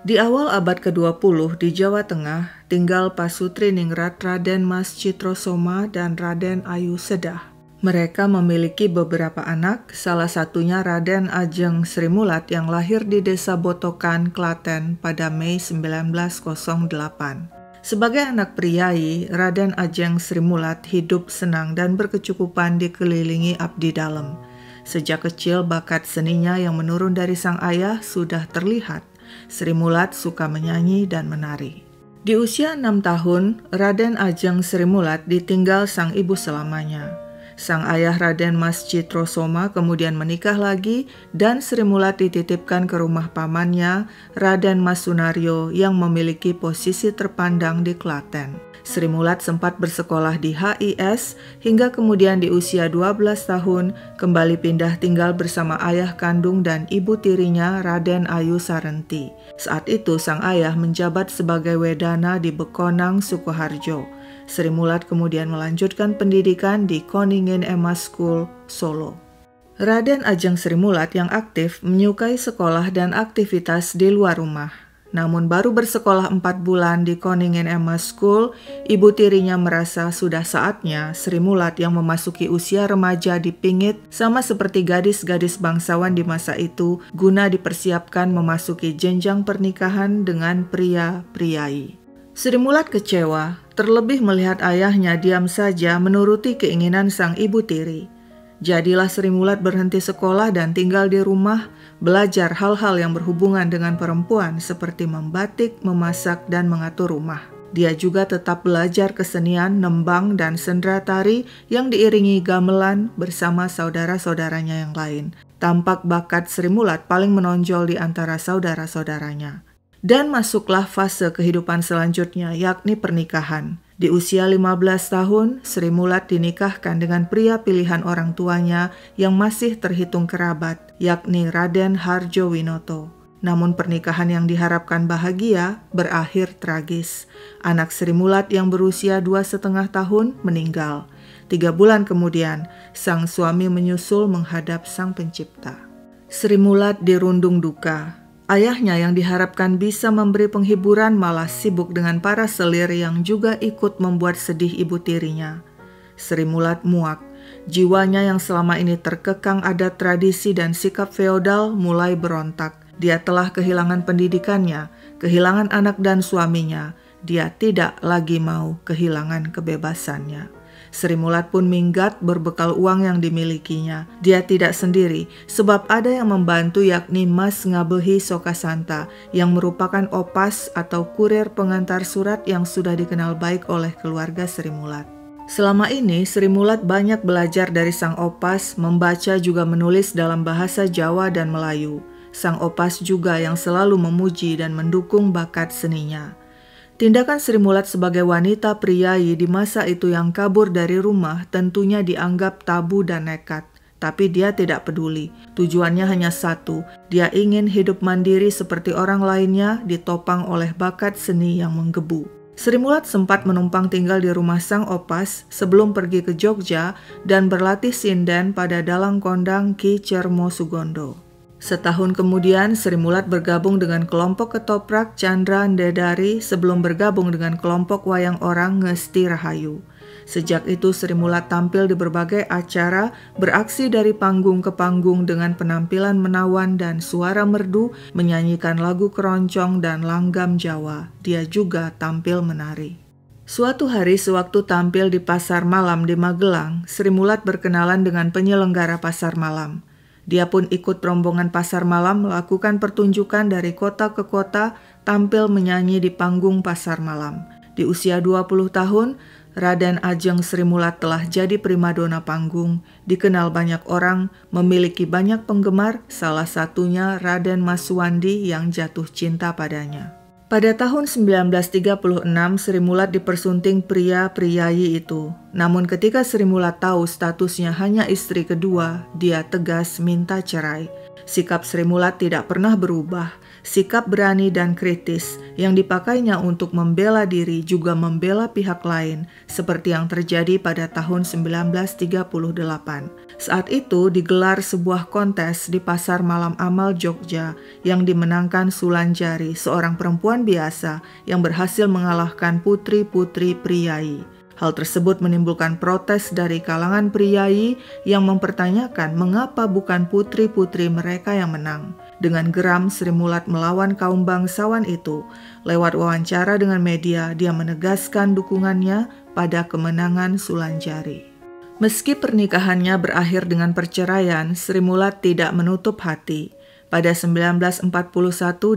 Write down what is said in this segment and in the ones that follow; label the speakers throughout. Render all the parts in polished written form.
Speaker 1: Di awal abad ke-20 di Jawa Tengah tinggal Pasutri Ningrat Raden Mas Citrosoma dan Raden Ayu Sedah. Mereka memiliki beberapa anak, salah satunya Raden Ajeng Srimulat yang lahir di Desa Botokan, Klaten pada Mei 1908. Sebagai anak priayi, Raden Ajeng Srimulat hidup senang dan berkecukupan dikelilingi abdi dalam. Sejak kecil bakat seninya yang menurun dari sang ayah sudah terlihat. Srimulat suka menyanyi dan menari. Di usia 6 tahun, Raden Ajeng Srimulat ditinggal sang ibu selamanya. Sang ayah Raden Mas Citrosoma kemudian menikah lagi dan Srimulat dititipkan ke rumah pamannya, Raden Mas Sunario yang memiliki posisi terpandang di Klaten. Srimulat sempat bersekolah di HIS hingga kemudian di usia 12 tahun kembali pindah tinggal bersama ayah kandung dan ibu tirinya Raden Ayu Sarenti. Saat itu sang ayah menjabat sebagai wedana di Bekonang, Sukoharjo. Srimulat kemudian melanjutkan pendidikan di Koningin Emma School, Solo. Raden Ajeng Srimulat yang aktif menyukai sekolah dan aktivitas di luar rumah. Namun baru bersekolah 4 bulan di Koningin Emma School, ibu tirinya merasa sudah saatnya Srimulat yang memasuki usia remaja dipingit sama seperti gadis-gadis bangsawan di masa itu guna dipersiapkan memasuki jenjang pernikahan dengan pria priayi. Srimulat kecewa, terlebih melihat ayahnya diam saja menuruti keinginan sang ibu tiri. Jadilah Srimulat berhenti sekolah dan tinggal di rumah, belajar hal-hal yang berhubungan dengan perempuan seperti membatik, memasak, dan mengatur rumah. Dia juga tetap belajar kesenian, nembang, dan sendera tari yang diiringi gamelan bersama saudara-saudaranya yang lain. Tampak bakat Srimulat paling menonjol di antara saudara-saudaranya. Dan masuklah fase kehidupan selanjutnya, yakni pernikahan. Di usia 15 tahun, Srimulat dinikahkan dengan pria pilihan orang tuanya yang masih terhitung kerabat, yakni Raden Harjowinoto. Namun pernikahan yang diharapkan bahagia berakhir tragis. Anak Srimulat yang berusia 2,5 tahun meninggal. 3 bulan kemudian, sang suami menyusul menghadap Sang Pencipta. Srimulat dirundung duka. Ayahnya yang diharapkan bisa memberi penghiburan malah sibuk dengan para selir yang juga ikut membuat sedih ibu tirinya. Srimulat muak. Jiwanya yang selama ini terkekang adat tradisi dan sikap feodal mulai berontak. Dia telah kehilangan pendidikannya, kehilangan anak dan suaminya. Dia tidak lagi mau kehilangan kebebasannya. Srimulat pun minggat berbekal uang yang dimilikinya. Dia tidak sendiri, sebab ada yang membantu yakni Mas Ngabehi Sokasanta yang merupakan opas atau kurir pengantar surat yang sudah dikenal baik oleh keluarga Srimulat. Selama ini Srimulat banyak belajar dari sang opas, membaca juga menulis dalam bahasa Jawa dan Melayu. Sang opas juga yang selalu memuji dan mendukung bakat seninya. Tindakan Srimulat sebagai wanita priayi di masa itu yang kabur dari rumah tentunya dianggap tabu dan nekat. Tapi dia tidak peduli. Tujuannya hanya satu, dia ingin hidup mandiri seperti orang lainnya ditopang oleh bakat seni yang menggebu. Srimulat sempat menumpang tinggal di rumah sang opas sebelum pergi ke Jogja dan berlatih sinden pada dalang kondang Ki Cermo Sugondo. Setahun kemudian, Srimulat bergabung dengan kelompok ketoprak Chandra Ndedari sebelum bergabung dengan kelompok wayang orang Ngesti Rahayu. Sejak itu Srimulat tampil di berbagai acara, beraksi dari panggung ke panggung dengan penampilan menawan dan suara merdu, menyanyikan lagu keroncong dan langgam Jawa. Dia juga tampil menari. Suatu hari sewaktu tampil di pasar malam di Magelang, Srimulat berkenalan dengan penyelenggara pasar malam. Dia pun ikut rombongan pasar malam melakukan pertunjukan dari kota ke kota, tampil menyanyi di panggung pasar malam. Di usia 20 tahun, Raden Ajeng Srimulat telah jadi primadona panggung, dikenal banyak orang, memiliki banyak penggemar, salah satunya Raden Mas Suwandi yang jatuh cinta padanya. Pada tahun 1936, Srimulat dipersunting pria priayi itu. Namun ketika Srimulat tahu statusnya hanya istri kedua, dia tegas minta cerai. Sikap Srimulat tidak pernah berubah. sikap berani dan kritis yang dipakainya untuk membela diri juga membela pihak lain seperti yang terjadi pada tahun 1938. Saat itu digelar sebuah kontes di Pasar Malam Amal Jogja yang dimenangkan Sulanjari, seorang perempuan biasa yang berhasil mengalahkan putri-putri priai. Hal tersebut menimbulkan protes dari kalangan priai yang mempertanyakan mengapa bukan putri-putri mereka yang menang. Dengan geram Sri Mulat melawan kaum bangsawan itu. Lewat wawancara dengan media, dia menegaskan dukungannya pada kemenangan Sulanjari. Meski pernikahannya berakhir dengan perceraian, Sri Mulat tidak menutup hati. Pada 1941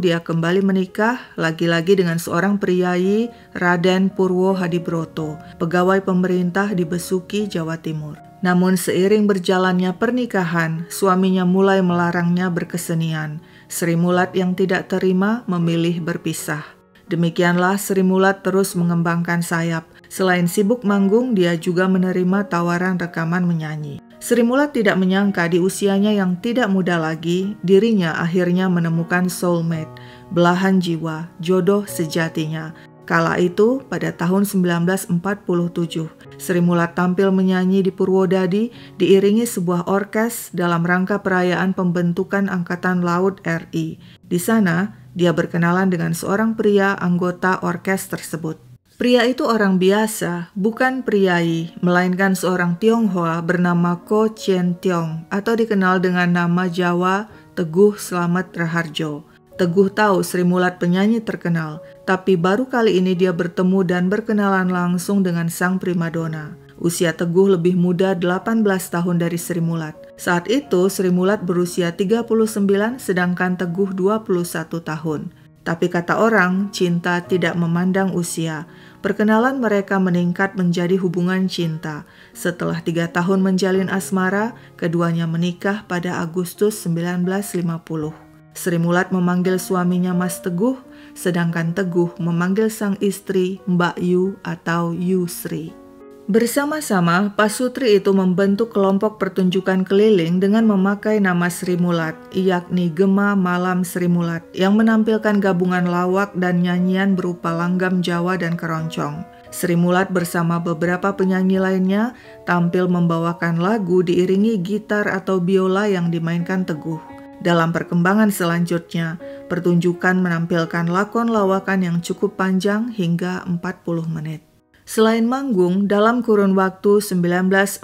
Speaker 1: dia kembali menikah lagi-lagi dengan seorang priai, Raden Purwo Hadibroto, pegawai pemerintah di Besuki, Jawa Timur. Namun seiring berjalannya pernikahan, suaminya mulai melarangnya berkesenian. Sri Mulat yang tidak terima memilih berpisah. Demikianlah Sri Mulat terus mengembangkan sayap. Selain sibuk manggung, dia juga menerima tawaran rekaman menyanyi. Sri Mulat tidak menyangka di usianya yang tidak muda lagi, dirinya akhirnya menemukan soulmate, belahan jiwa, jodoh sejatinya. Kala itu, pada tahun 1947, Sri Mulat tampil menyanyi di Purwodadi diiringi sebuah orkes dalam rangka perayaan pembentukan Angkatan Laut RI. Di sana, dia berkenalan dengan seorang pria anggota orkes tersebut. Pria itu orang biasa, bukan priai, melainkan seorang Tionghoa bernama Ko Chien Tiong atau dikenal dengan nama Jawa Teguh Slamet Raharjo. Teguh tahu Sri Mulat penyanyi terkenal, tapi baru kali ini dia bertemu dan berkenalan langsung dengan sang primadona. Usia Teguh lebih muda 18 tahun dari Sri Mulat. Saat itu Sri Mulat berusia 39 sedangkan Teguh 21 tahun. Tapi kata orang, cinta tidak memandang usia. Perkenalan mereka meningkat menjadi hubungan cinta. Setelah 3 tahun menjalin asmara, keduanya menikah pada Agustus 1950. Sri Mulat memanggil suaminya Mas Teguh, sedangkan Teguh memanggil sang istri Mbak Yu atau Yusri. Bersama-sama, pasutri itu membentuk kelompok pertunjukan keliling dengan memakai nama Sri Mulat, yakni Gema Malam Sri Mulat, yang menampilkan gabungan lawak dan nyanyian berupa langgam Jawa dan keroncong. Sri Mulat bersama beberapa penyanyi lainnya tampil membawakan lagu diiringi gitar atau biola yang dimainkan Teguh. Dalam perkembangan selanjutnya, pertunjukan menampilkan lakon lawakan yang cukup panjang hingga 40 menit. Selain manggung, dalam kurun waktu 1949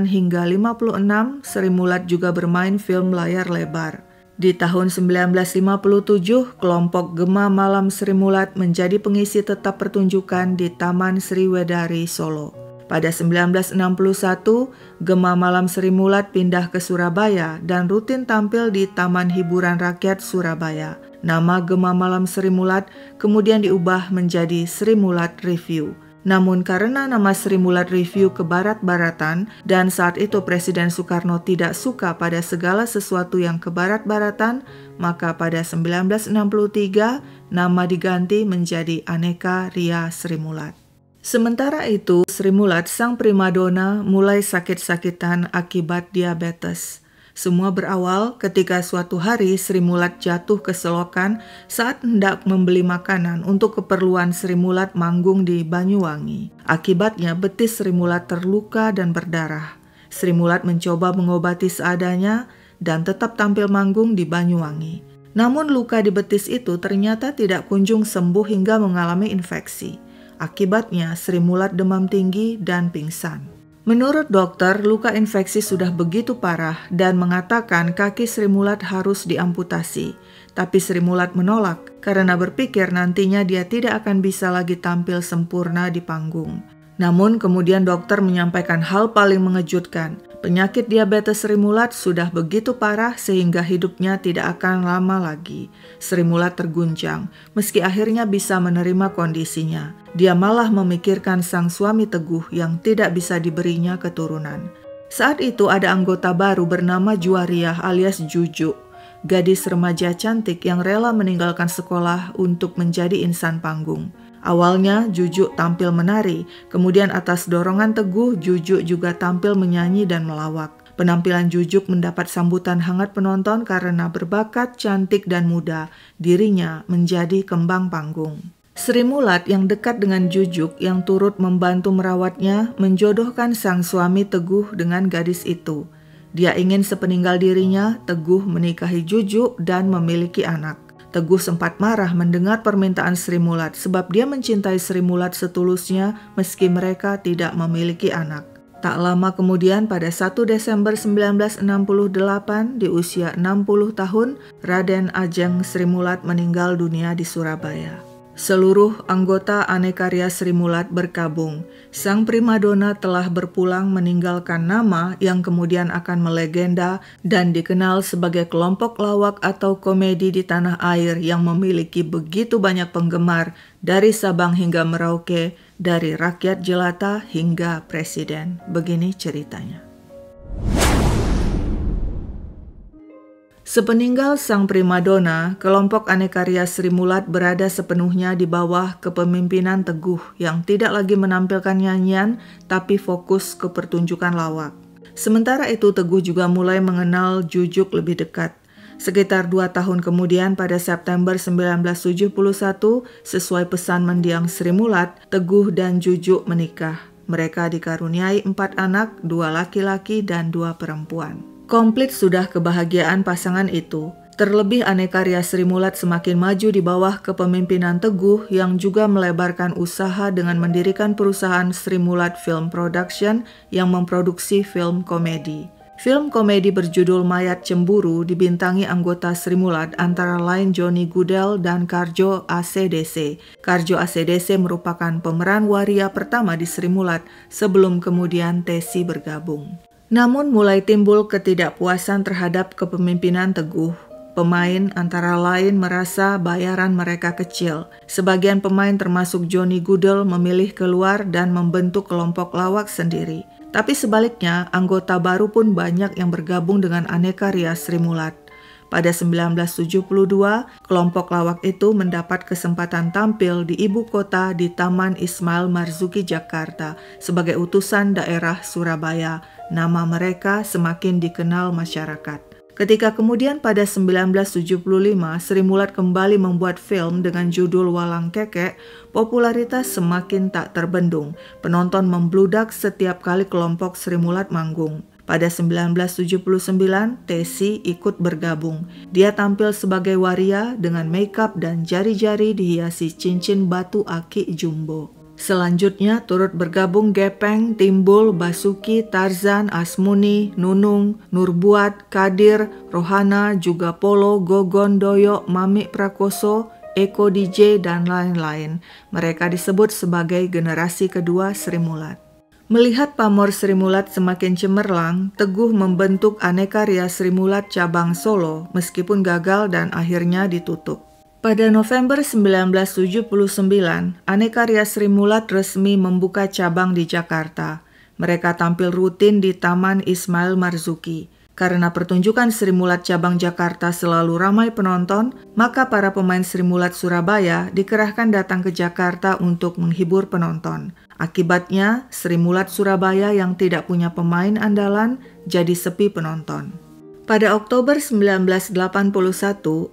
Speaker 1: hingga 56, Sri Mulat juga bermain film layar lebar. Di tahun 1957, kelompok Gema Malam Sri Mulat menjadi pengisi tetap pertunjukan di Taman Sriwedari, Solo. Pada 1961, Gema Malam Sri Mulat pindah ke Surabaya dan rutin tampil di Taman Hiburan Rakyat Surabaya. Nama Gema Malam Sri Mulat kemudian diubah menjadi Sri Mulat Review. Namun karena nama Sri Mulat Review ke barat-baratan dan saat itu Presiden Soekarno tidak suka pada segala sesuatu yang ke barat-baratan, maka pada 1963 nama diganti menjadi Aneka Ria Sri Mulat. Sementara itu, Sri Mulat sang primadona mulai sakit-sakitan akibat diabetes. Semua berawal ketika suatu hari Sri Mulat jatuh ke selokan saat hendak membeli makanan untuk keperluan Sri Mulat manggung di Banyuwangi. Akibatnya betis Sri Mulat terluka dan berdarah. Sri Mulat mencoba mengobati seadanya dan tetap tampil manggung di Banyuwangi. Namun luka di betis itu ternyata tidak kunjung sembuh hingga mengalami infeksi. Akibatnya Sri Mulat demam tinggi dan pingsan. Menurut dokter, luka infeksi sudah begitu parah dan mengatakan kaki Sri Mulat harus diamputasi. Tapi Sri Mulat menolak karena berpikir nantinya dia tidak akan bisa lagi tampil sempurna di panggung. Namun kemudian dokter menyampaikan hal paling mengejutkan. Penyakit diabetes Sri Mulat sudah begitu parah sehingga hidupnya tidak akan lama lagi. Sri Mulat terguncang, meski akhirnya bisa menerima kondisinya. Dia malah memikirkan sang suami Teguh yang tidak bisa diberinya keturunan. Saat itu ada anggota baru bernama Juwariah alias Juju, gadis remaja cantik yang rela meninggalkan sekolah untuk menjadi insan panggung. Awalnya Juju tampil menari, kemudian atas dorongan Teguh, Juju juga tampil menyanyi dan melawak. Penampilan Jujuk mendapat sambutan hangat penonton karena berbakat, cantik, dan muda. Dirinya menjadi kembang panggung. Sri Mulat yang dekat dengan Jujuk yang turut membantu merawatnya menjodohkan sang suami Teguh dengan gadis itu. Dia ingin sepeninggal dirinya, Teguh menikahi Jujuk dan memiliki anak. Teguh sempat marah mendengar permintaan Sri Mulat sebab dia mencintai Sri Mulat setulusnya meski mereka tidak memiliki anak. Tak lama kemudian pada 1 Desember 1968 di usia 60 tahun, Raden Ajeng Sri Mulat meninggal dunia di Surabaya. Seluruh anggota Anekarya Sri Mulat berkabung. Sang primadona telah berpulang meninggalkan nama yang kemudian akan melegenda dan dikenal sebagai kelompok lawak atau komedi di tanah air yang memiliki begitu banyak penggemar dari Sabang hingga Merauke, dari rakyat jelata hingga presiden. Begini ceritanya. Sepeninggal sang primadona, kelompok Anekarya Sri Mulat berada sepenuhnya di bawah kepemimpinan Teguh yang tidak lagi menampilkan nyanyian tapi fokus ke pertunjukan lawak. Sementara itu Teguh juga mulai mengenal Jujuk lebih dekat. Sekitar 2 tahun kemudian pada September 1971, sesuai pesan mendiang Sri Mulat, Teguh dan Jujuk menikah. Mereka dikaruniai 4 anak, 2 laki-laki dan 2 perempuan. Komplit sudah kebahagiaan pasangan itu. Terlebih Anekarya Sri Mulat semakin maju di bawah kepemimpinan Teguh yang juga melebarkan usaha dengan mendirikan perusahaan Sri Mulat Film Production yang memproduksi film komedi. Film komedi berjudul Mayat Cemburu dibintangi anggota Sri Mulat antara lain Johnny Goodell dan Karjo ACDC. Karjo ACDC merupakan pemeran waria pertama di Sri Mulat sebelum kemudian Tesi bergabung. Namun mulai timbul ketidakpuasan terhadap kepemimpinan Teguh. Pemain antara lain merasa bayaran mereka kecil. Sebagian pemain termasuk Johnny Goodell memilih keluar dan membentuk kelompok lawak sendiri. Tapi sebaliknya, anggota baru pun banyak yang bergabung dengan Anekarya Sri Mulat. Pada 1972, kelompok lawak itu mendapat kesempatan tampil di ibu kota di Taman Ismail Marzuki, Jakarta sebagai utusan daerah Surabaya. Nama mereka semakin dikenal masyarakat. Ketika kemudian pada 1975 Sri Mulat kembali membuat film dengan judul Walang Kekek, popularitas semakin tak terbendung. Penonton membludak setiap kali kelompok Sri Mulat manggung. Pada 1979, Tesi ikut bergabung. Dia tampil sebagai waria dengan makeup dan jari-jari dihiasi cincin batu aki jumbo. Selanjutnya turut bergabung Gepeng, Timbul, Basuki, Tarzan, Asmuni, Nunung, Nurbuat, Kadir, Rohana, juga Polo, Gogon, Doyo, Mami Prakoso, Eko DJ, dan lain-lain. Mereka disebut sebagai generasi kedua Sri Mulat. Melihat pamor Sri Mulat semakin cemerlang, Teguh membentuk Anekarya Sri Mulat cabang Solo meskipun gagal dan akhirnya ditutup. Pada November 1979, Anekarya Sri Mulat resmi membuka cabang di Jakarta. Mereka tampil rutin di Taman Ismail Marzuki. Karena pertunjukan Sri Mulat cabang Jakarta selalu ramai penonton, maka para pemain Sri Mulat Surabaya dikerahkan datang ke Jakarta untuk menghibur penonton. Akibatnya, Sri Mulat Surabaya yang tidak punya pemain andalan jadi sepi penonton. Pada Oktober 1981,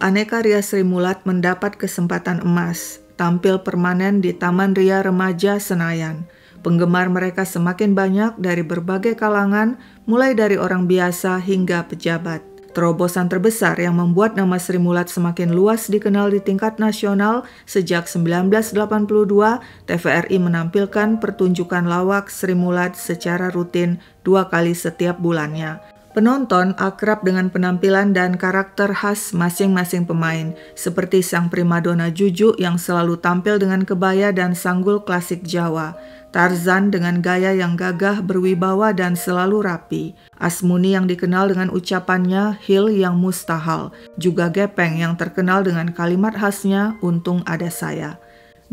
Speaker 1: Anekarya Sri Mulat mendapat kesempatan emas, tampil permanen di Taman Ria Remaja Senayan. Penggemar mereka semakin banyak dari berbagai kalangan, mulai dari orang biasa hingga pejabat. Terobosan terbesar yang membuat nama Sri Mulat semakin luas dikenal di tingkat nasional sejak 1982, TVRI menampilkan pertunjukan lawak Sri Mulat secara rutin 2 kali setiap bulannya. Penonton akrab dengan penampilan dan karakter khas masing-masing pemain, seperti sang primadona Jujuk yang selalu tampil dengan kebaya dan sanggul klasik Jawa, Tarzan dengan gaya yang gagah, berwibawa dan selalu rapi, Asmuni yang dikenal dengan ucapannya hil yang mustahil, juga Gepeng yang terkenal dengan kalimat khasnya untung ada saya.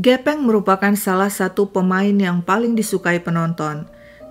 Speaker 1: Gepeng merupakan salah satu pemain yang paling disukai penonton.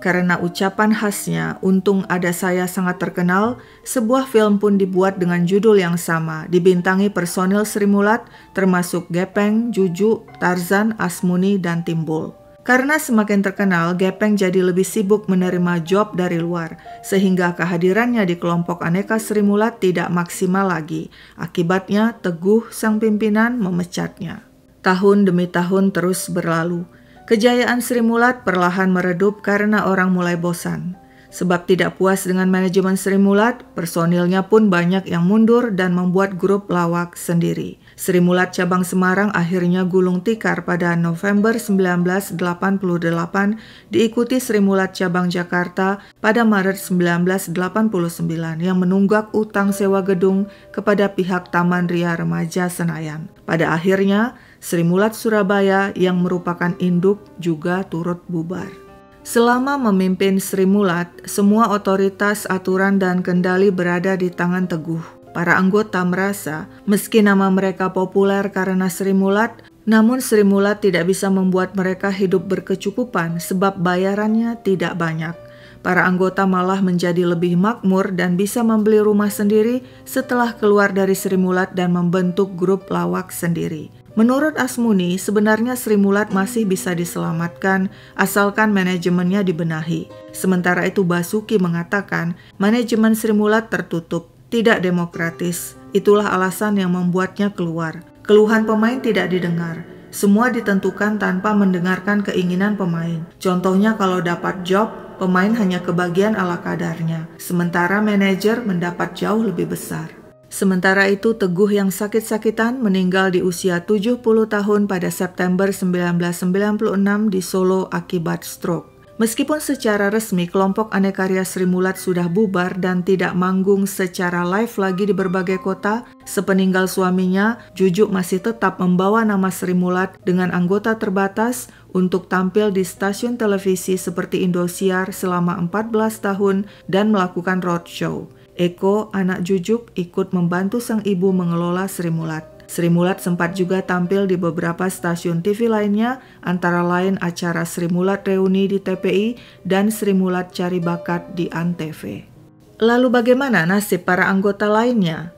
Speaker 1: Karena ucapan khasnya, untung ada saya sangat terkenal, sebuah film pun dibuat dengan judul yang sama, dibintangi personil Sri Mulat, termasuk Gepeng, Jujuk, Tarzan, Asmuni, dan Timbul. Karena semakin terkenal, Gepeng jadi lebih sibuk menerima job dari luar, sehingga kehadirannya di kelompok Aneka Sri Mulat tidak maksimal lagi. Akibatnya, Teguh sang pimpinan memecatnya. Tahun demi tahun terus berlalu. Kejayaan Sri Mulat perlahan meredup karena orang mulai bosan. Sebab tidak puas dengan manajemen Sri Mulat, personilnya pun banyak yang mundur dan membuat grup lawak sendiri. Sri Mulat cabang Semarang akhirnya gulung tikar pada November 1988, diikuti Sri Mulat cabang Jakarta pada Maret 1989 yang menunggak utang sewa gedung kepada pihak Taman Ria Remaja Senayan. Pada akhirnya, Sri Mulat Surabaya yang merupakan induk juga turut bubar. Selama memimpin Sri Mulat, semua otoritas, aturan, dan kendali berada di tangan Teguh. Para anggota merasa, meski nama mereka populer karena Sri Mulat, namun Sri Mulat tidak bisa membuat mereka hidup berkecukupan sebab bayarannya tidak banyak. Para anggota malah menjadi lebih makmur dan bisa membeli rumah sendiri setelah keluar dari Sri Mulat dan membentuk grup lawak sendiri. Menurut Asmuni, sebenarnya Sri Mulat masih bisa diselamatkan asalkan manajemennya dibenahi. Sementara itu Basuki mengatakan manajemen Sri Mulat tertutup, tidak demokratis. Itulah alasan yang membuatnya keluar. Keluhan pemain tidak didengar. Semua ditentukan tanpa mendengarkan keinginan pemain. Contohnya kalau dapat job, pemain hanya kebagian ala kadarnya. Sementara manajer mendapat jauh lebih besar. Sementara itu, Teguh yang sakit-sakitan meninggal di usia 70 tahun pada September 1996 di Solo akibat stroke. Meskipun secara resmi kelompok Anekarya Sri Mulat sudah bubar dan tidak manggung secara live lagi di berbagai kota, sepeninggal suaminya, Jujuk masih tetap membawa nama Sri Mulat dengan anggota terbatas untuk tampil di stasiun televisi seperti Indosiar selama 14 tahun dan melakukan roadshow. Eko, anak Jujuk, ikut membantu sang ibu mengelola Sri Mulat. Sri Mulat sempat juga tampil di beberapa stasiun TV lainnya, antara lain acara Sri Mulat Reuni di TPI dan Sri Mulat Cari Bakat di ANTV. Lalu bagaimana nasib para anggota lainnya?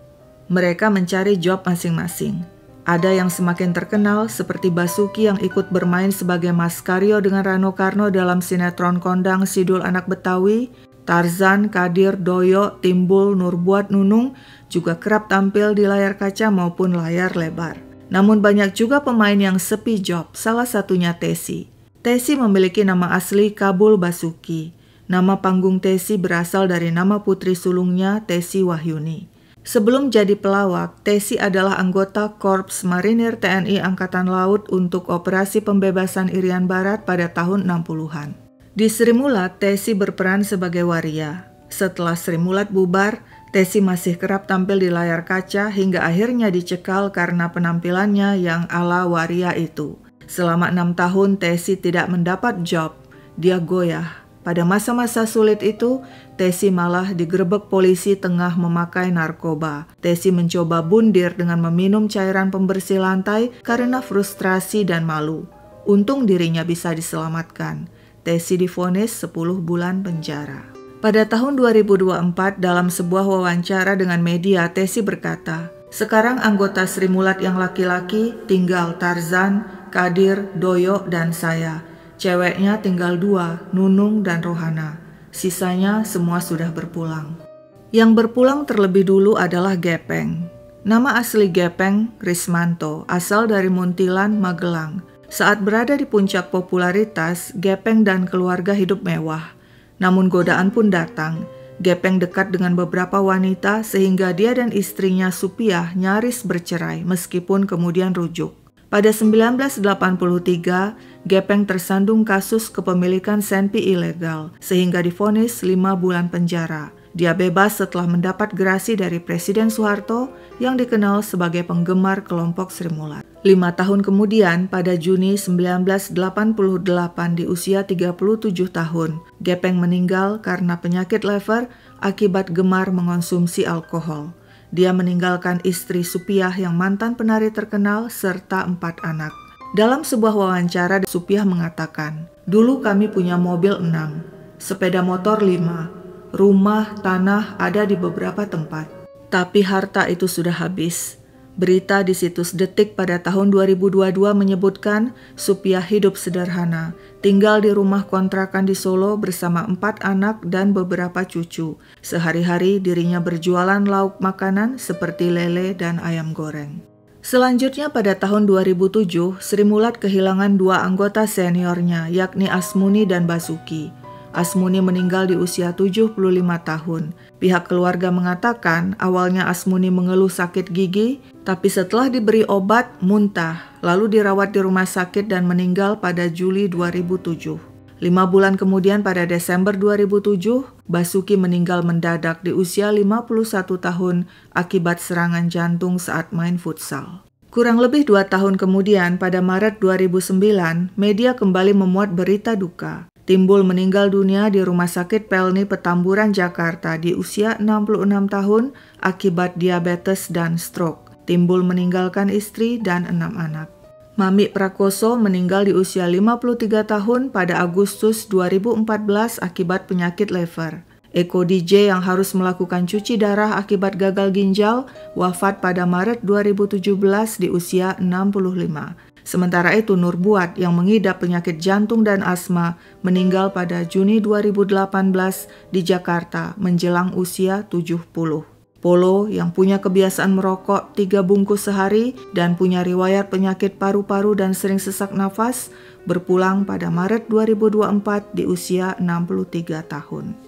Speaker 1: Mereka mencari job masing-masing. Ada yang semakin terkenal seperti Basuki yang ikut bermain sebagai Mas Karyo dengan Rano Karno dalam sinetron kondang Sidul Anak Betawi. Tarzan, Kadir, Doyo, Timbul, Nurbuat, Nunung juga kerap tampil di layar kaca maupun layar lebar. Namun banyak juga pemain yang sepi job, salah satunya Tesi. Tesi memiliki nama asli Kabul Basuki. Nama panggung Tesi berasal dari nama putri sulungnya, Tesi Wahyuni. Sebelum jadi pelawak, Tesi adalah anggota Korps Marinir TNI Angkatan Laut untuk Operasi Pembebasan Irian Barat pada tahun 60-an. Di Sri Mulat, Tesi berperan sebagai waria. Setelah Sri Mulat bubar, Tesi masih kerap tampil di layar kaca hingga akhirnya dicekal karena penampilannya yang ala waria itu. Selama 6 tahun, Tesi tidak mendapat job. Dia goyah. Pada masa-masa sulit itu, Tesi malah digerebek polisi tengah memakai narkoba. Tesi mencoba bundir dengan meminum cairan pembersih lantai karena frustrasi dan malu. Untung dirinya bisa diselamatkan. Tesi divonis 10 bulan penjara. Pada tahun 2024, dalam sebuah wawancara dengan media, Tesi berkata, "Sekarang anggota Sri Mulat yang laki-laki tinggal Tarzan, Kadir, Doyo, dan saya. Ceweknya tinggal 2, Nunung dan Rohana. Sisanya semua sudah berpulang." Yang berpulang terlebih dulu adalah Gepeng. Nama asli Gepeng, Rismanto, asal dari Muntilan, Magelang. Saat berada di puncak popularitas, Gepeng dan keluarga hidup mewah. Namun godaan pun datang. Gepeng dekat dengan beberapa wanita sehingga dia dan istrinya Supiah nyaris bercerai meskipun kemudian rujuk. Pada 1983, Gepeng tersandung kasus kepemilikan senpi ilegal sehingga divonis 5 bulan penjara. Dia bebas setelah mendapat gerasi dari Presiden Soeharto yang dikenal sebagai penggemar kelompok Sri Mulat. 5 tahun kemudian, pada Juni 1988 di usia 37 tahun, Gepeng meninggal karena penyakit lever akibat gemar mengonsumsi alkohol. Dia meninggalkan istri Supiah yang mantan penari terkenal serta 4 anak. Dalam sebuah wawancara, Supiah mengatakan, "Dulu kami punya mobil 6, sepeda motor 5, rumah, tanah ada di beberapa tempat. Tapi harta itu sudah habis. Berita di situs Detik pada tahun 2022 menyebutkan Supia hidup sederhana, tinggal di rumah kontrakan di Solo bersama 4 anak dan beberapa cucu. Sehari-hari dirinya berjualan lauk makanan seperti lele dan ayam goreng. Selanjutnya pada tahun 2007, Sri Mulat kehilangan 2 anggota seniornya, yakni Asmuni dan Basuki. Asmuni meninggal di usia 75 tahun. Pihak keluarga mengatakan awalnya Asmuni mengeluh sakit gigi, tapi setelah diberi obat, muntah, lalu dirawat di rumah sakit dan meninggal pada Juli 2007. 5 bulan kemudian pada Desember 2007, Basuki meninggal mendadak di usia 51 tahun akibat serangan jantung saat main futsal. Kurang lebih 2 tahun kemudian, pada Maret 2009, media kembali memuat berita duka. Timbul meninggal dunia di Rumah Sakit Pelni Petamburan, Jakarta di usia 66 tahun akibat diabetes dan stroke. Timbul meninggalkan istri dan 6 anak. Mami Prakoso meninggal di usia 53 tahun pada Agustus 2014 akibat penyakit lever. Eko DJ yang harus melakukan cuci darah akibat gagal ginjal wafat pada Maret 2017 di usia 65. Sementara itu Nur Buat yang mengidap penyakit jantung dan asma meninggal pada Juni 2018 di Jakarta menjelang usia 70. Polo yang punya kebiasaan merokok 3 bungkus sehari dan punya riwayat penyakit paru-paru dan sering sesak nafas berpulang pada Maret 2024 di usia 63 tahun.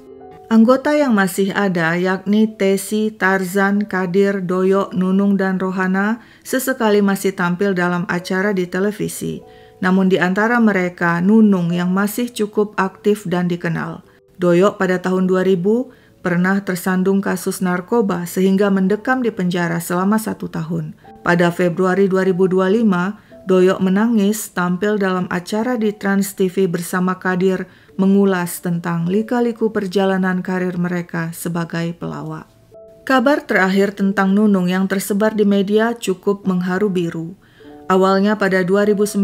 Speaker 1: Anggota yang masih ada yakni Tesi, Tarzan, Kadir, Doyo, Nunung, dan Rohana sesekali masih tampil dalam acara di televisi. Namun di antara mereka, Nunung yang masih cukup aktif dan dikenal. Doyo pada tahun 2000 pernah tersandung kasus narkoba sehingga mendekam di penjara selama 1 tahun. Pada Februari 2025, Doyo menangis tampil dalam acara di Trans TV bersama Kadir mengulas tentang lika-liku perjalanan karir mereka sebagai pelawak. Kabar terakhir tentang Nunung yang tersebar di media cukup mengharu biru. Awalnya pada 2019,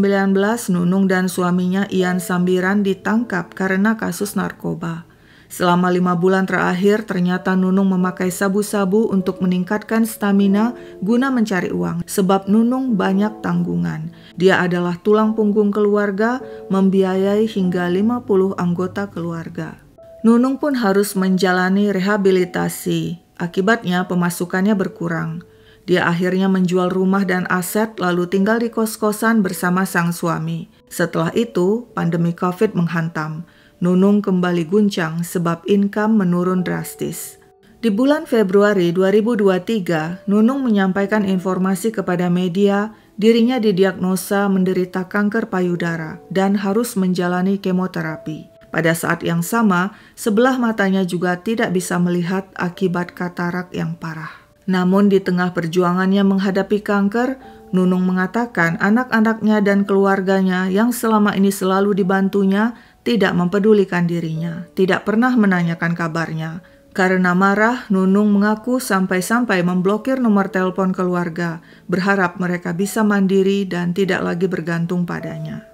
Speaker 1: Nunung dan suaminya Ian Sambiran ditangkap karena kasus narkoba. Selama 5 bulan terakhir, ternyata Nunung memakai sabu-sabu untuk meningkatkan stamina guna mencari uang, sebab Nunung banyak tanggungan. Dia adalah tulang punggung keluarga, membiayai hingga 50 anggota keluarga. Nunung pun harus menjalani rehabilitasi, akibatnya pemasukannya berkurang. Dia akhirnya menjual rumah dan aset lalu tinggal di kos-kosan bersama sang suami. Setelah itu, pandemi COVID menghantam. Nunung kembali guncang sebab income menurun drastis. Di bulan Februari 2023, Nunung menyampaikan informasi kepada media dirinya didiagnosa menderita kanker payudara dan harus menjalani kemoterapi. Pada saat yang sama, sebelah matanya juga tidak bisa melihat akibat katarak yang parah. Namun di tengah perjuangannya menghadapi kanker, Nunung mengatakan anak-anaknya dan keluarganya yang selama ini selalu dibantunya tidak mempedulikan dirinya, tidak pernah menanyakan kabarnya. Karena marah, Nunung mengaku sampai-sampai memblokir nomor telepon keluarga, berharap mereka bisa mandiri dan tidak lagi bergantung padanya.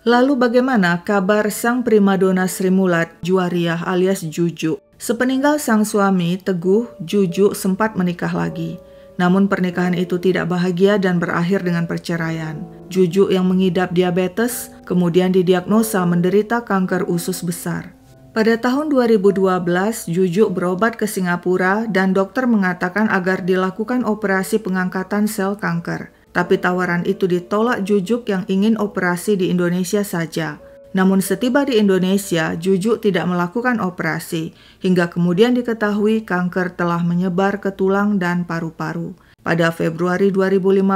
Speaker 1: Lalu bagaimana kabar sang primadona Sri Mulat, Juwariah alias Juju? Sepeninggal sang suami, Teguh, Juju sempat menikah lagi. Namun pernikahan itu tidak bahagia dan berakhir dengan perceraian. Juju yang mengidap diabetes kemudian didiagnosa menderita kanker usus besar. Pada tahun 2012, Juju berobat ke Singapura dan dokter mengatakan agar dilakukan operasi pengangkatan sel kanker. Tapi tawaran itu ditolak Jujuk yang ingin operasi di Indonesia saja. Namun setiba di Indonesia, Juju tidak melakukan operasi, hingga kemudian diketahui kanker telah menyebar ke tulang dan paru-paru. Pada Februari 2015,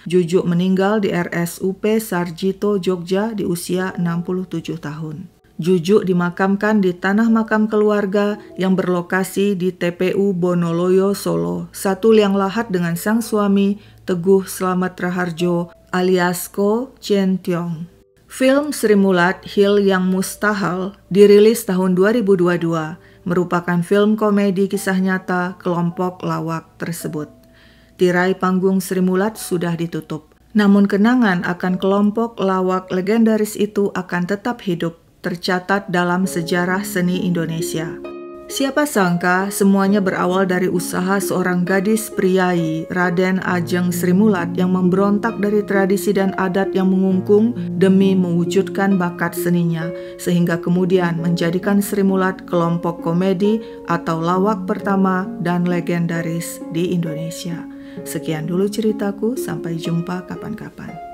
Speaker 1: Juju meninggal di RSUP Sarjito, Jogja di usia 67 tahun. Juju dimakamkan di tanah makam keluarga yang berlokasi di TPU Bonoloyo, Solo, satu liang lahat dengan sang suami, Teguh Slamet Raharjo alias Ko Chien Tiong. Film Sri Mulat Hil Yang Mustahil dirilis tahun 2022, merupakan film komedi kisah nyata kelompok lawak tersebut. Tirai panggung Sri Mulat sudah ditutup, namun kenangan akan kelompok lawak legendaris itu akan tetap hidup, tercatat dalam sejarah seni Indonesia. Siapa sangka semuanya berawal dari usaha seorang gadis priayi, Raden Ajeng Srimulat, yang memberontak dari tradisi dan adat yang mengungkung demi mewujudkan bakat seninya, sehingga kemudian menjadikan Srimulat kelompok komedi atau lawak pertama dan legendaris di Indonesia. Sekian dulu ceritaku, sampai jumpa kapan-kapan.